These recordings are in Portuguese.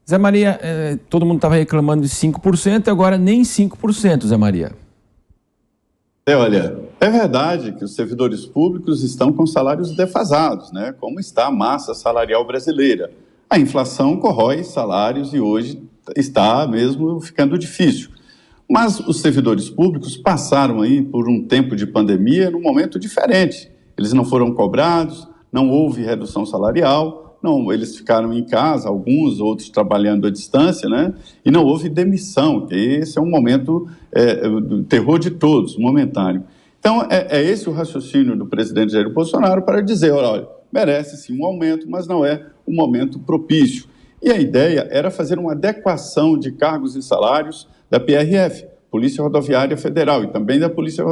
Zé Maria, todo mundo estava reclamando de 5%, agora nem 5%, Zé Maria. Olha, é verdade que os servidores públicos estão com salários defasados, né? Como está a massa salarial brasileira. A inflação corrói salários e hoje está mesmo ficando difícil. Mas os servidores públicos passaram aí por um tempo de pandemia num momento diferente. Eles não foram cobrados, não houve redução salarial, não, eles ficaram em casa, alguns, outros trabalhando à distância, né? E não houve demissão, que esse é um momento do terror de todos, momentâneo. Então, é esse o raciocínio do presidente Jair Bolsonaro para dizer, olha, merece sim um aumento, mas não é um momento propício. E a ideia era fazer uma adequação de cargos e salários da PRF, Polícia Rodoviária Federal, e também da Polícia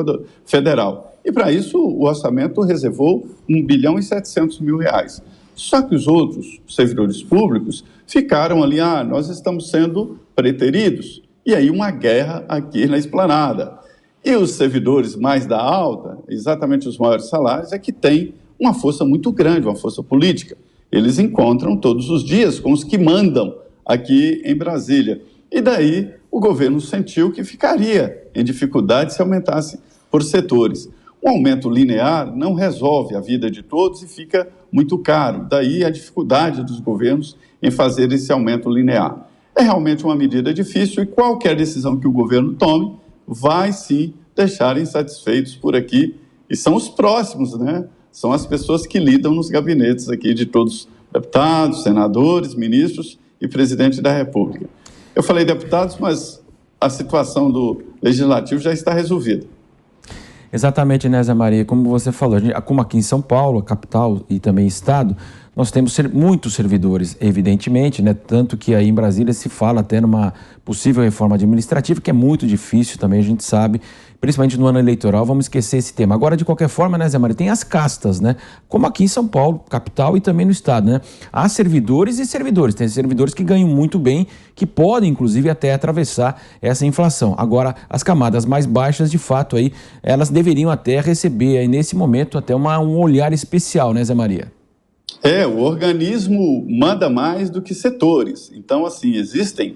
Federal. E para isso o orçamento reservou 1 bilhão e 700 mil reais. Só que os outros servidores públicos ficaram ali, nós estamos sendo preteridos. E aí uma guerra aqui na esplanada. E os servidores mais da alta, exatamente os maiores salários, é que têm uma força muito grande, uma força política. Eles encontram todos os dias com os que mandam aqui em Brasília. E daí o governo sentiu que ficaria em dificuldade se aumentasse por setores. Um aumento linear não resolve a vida de todos e fica muito caro. Daí a dificuldade dos governos em fazer esse aumento linear. É realmente uma medida difícil e qualquer decisão que o governo tome vai sim deixar insatisfeitos por aqui. E são os próximos, né? São as pessoas que lidam nos gabinetes aqui de todos os deputados, senadores, ministros e presidente da República. Eu falei deputados, mas a situação do Legislativo já está resolvida. Exatamente, né, Zé Maria? Como você falou, como aqui em São Paulo, a capital e também estado, nós temos muitos servidores, evidentemente, né? Tanto que aí em Brasília se fala até numa possível reforma administrativa, que é muito difícil também, a gente sabe, principalmente no ano eleitoral, vamos esquecer esse tema. Agora, de qualquer forma, né, Zé Maria, tem as castas, né? Como aqui em São Paulo, capital e também no estado, né? Há servidores e servidores, tem servidores que ganham muito bem, que podem, inclusive, até atravessar essa inflação. Agora, as camadas mais baixas, de fato, aí, elas deveriam até receber, aí, nesse momento, até um olhar especial, né, Zé Maria? O organismo manda mais do que setores. Então, assim, existem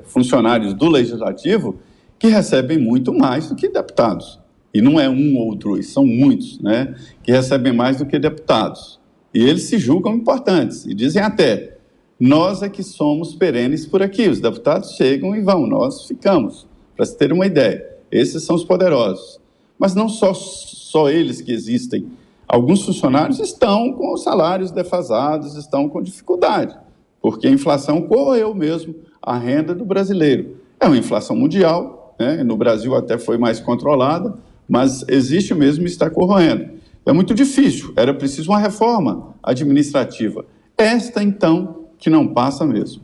funcionários do Legislativo que recebem muito mais do que deputados. E não é um ou dois, são muitos, né, que recebem mais do que deputados. E eles se julgam importantes e dizem até, nós é que somos perenes por aqui, os deputados chegam e vão, nós ficamos, para se ter uma ideia. Esses são os poderosos. Mas não só eles que existem. Alguns funcionários estão com os salários defasados, estão com dificuldade, porque a inflação corroeu mesmo a renda do brasileiro. É uma inflação mundial, né? No Brasil até foi mais controlada, mas existe mesmo e está corroendo. É muito difícil, era preciso uma reforma administrativa. Esta, então, que não passa mesmo.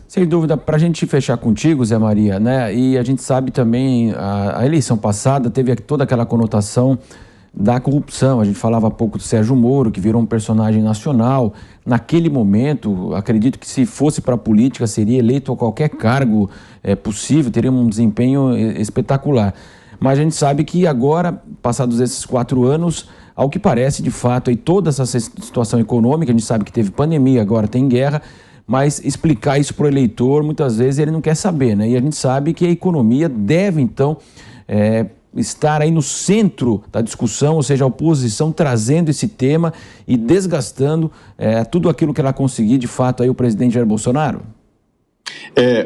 Sem dúvida, para a gente fechar contigo, Zé Maria, né? E a gente sabe também, a eleição passada teve toda aquela conotação da corrupção. A gente falava há pouco do Sérgio Moro, que virou um personagem nacional. Naquele momento, acredito que se fosse para a política, seria eleito a qualquer cargo possível, teria um desempenho espetacular. Mas a gente sabe que agora, passados esses 4 anos, ao que parece, de fato, aí toda essa situação econômica, a gente sabe que teve pandemia, agora tem guerra, mas explicar isso para o eleitor, muitas vezes ele não quer saber, né? E a gente sabe que a economia deve, então, estar aí no centro da discussão, ou seja, a oposição trazendo esse tema e desgastando tudo aquilo que ela conseguir, de fato, aí o presidente Jair Bolsonaro?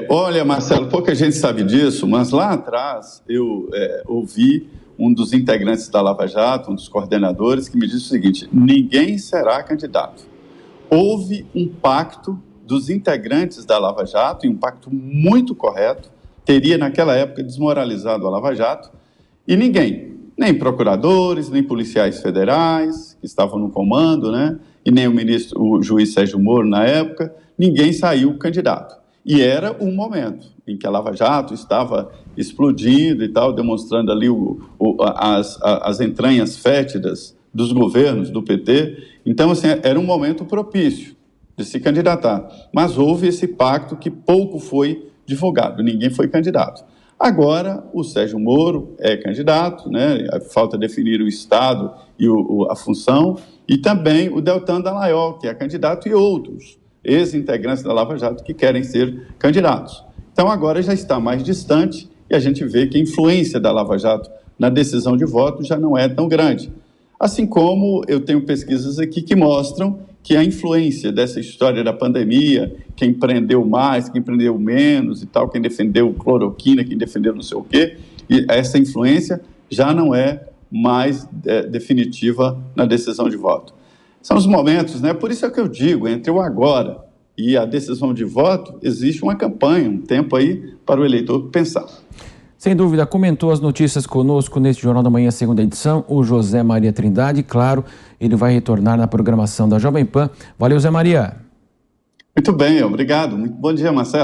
Olha, Marcelo, pouca gente sabe disso, mas lá atrás eu ouvi um dos integrantes da Lava Jato, um dos coordenadores, que me disse o seguinte, ninguém será candidato. Houve um pacto dos integrantes da Lava Jato, e um pacto muito correto, teria naquela época desmoralizado a Lava Jato, e ninguém, nem procuradores, nem policiais federais, que estavam no comando, né? E nem o juiz Sérgio Moro na época, ninguém saiu candidato. E era um momento em que a Lava Jato estava explodindo e tal, demonstrando ali as entranhas fétidas dos governos do PT. Então, assim, era um momento propício de se candidatar. Mas houve esse pacto que pouco foi divulgado, ninguém foi candidato. Agora, o Sérgio Moro é candidato, né? Falta definir o Estado e a função, e também o Deltan Dallagnol, que é candidato, e outros. ex-integrantes da Lava Jato que querem ser candidatos. Então agora já está mais distante e a gente vê que a influência da Lava Jato na decisão de voto já não é tão grande. Assim como eu tenho pesquisas aqui que mostram que a influência dessa história da pandemia, quem prendeu mais, quem prendeu menos e tal, quem defendeu cloroquina, quem defendeu não sei o quê, e essa influência já não é mais definitiva na decisão de voto. São os momentos, né? Por isso é que eu digo, entre o agora e a decisão de voto, existe uma campanha, um tempo aí para o eleitor pensar. Sem dúvida, comentou as notícias conosco neste Jornal da Manhã, segunda edição, o José Maria Trindade. Claro, ele vai retornar na programação da Jovem Pan. Valeu, Zé Maria. Muito bem, obrigado. Muito bom dia, Marcelo.